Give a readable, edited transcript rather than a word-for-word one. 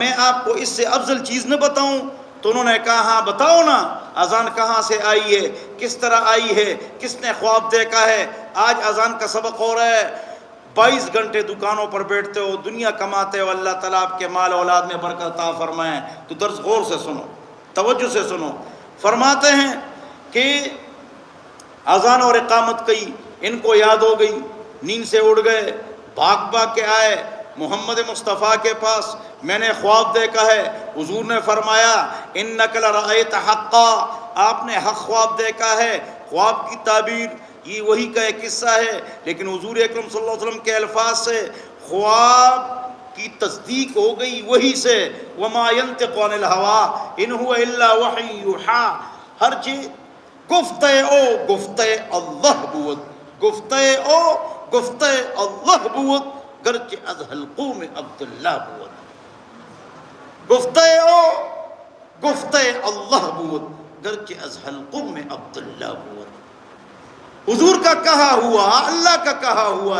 میں آپ کو اس سے افضل چیز نہ بتاؤں؟ تو انہوں نے کہا ہاں بتاؤ نا، اذان کہاں سے آئی ہے، کس طرح آئی ہے، کس نے خواب دیکھا ہے؟ آج اذان کا سبق ہو رہا ہے، 22 گھنٹے دکانوں پر بیٹھتے ہو، دنیا کماتے ہو، اللہ تعالیٰ آپ کے مال اولاد میں برکت عطا فرمائے، تو درس غور سے سنو، توجہ سے سنو۔ فرماتے ہیں کہ اذان اور اقامت کی ان کو یاد ہو گئی، نیند سے اڑ گئے، بھاگ بھاگ کے آئے محمد مصطفیٰ کے پاس، میں نے خواب دیکھا ہے۔ حضور نے فرمایا انک لرأیت حقا، آپ نے حق خواب دیکھا ہے۔ خواب کی تعبیر یہ وہی کا ایک قصہ ہے، لیکن حضور اکرم صلی اللہ علیہ وسلم کے الفاظ سے خواب کی تصدیق ہو گئی وہی سے، وما ينطق عن الهوى ان هو الا وحی یوحی۔ ہر چیز گفتہ اللہ بود، گفتہ اللہ بود، گرچہ از حلقوم عبداللہ بود۔ گفتہ اللہ بود، گرچہ از حلقوم عبداللہ بود۔ حضور کا کہا ہوا، اللہ کا کہا ہوا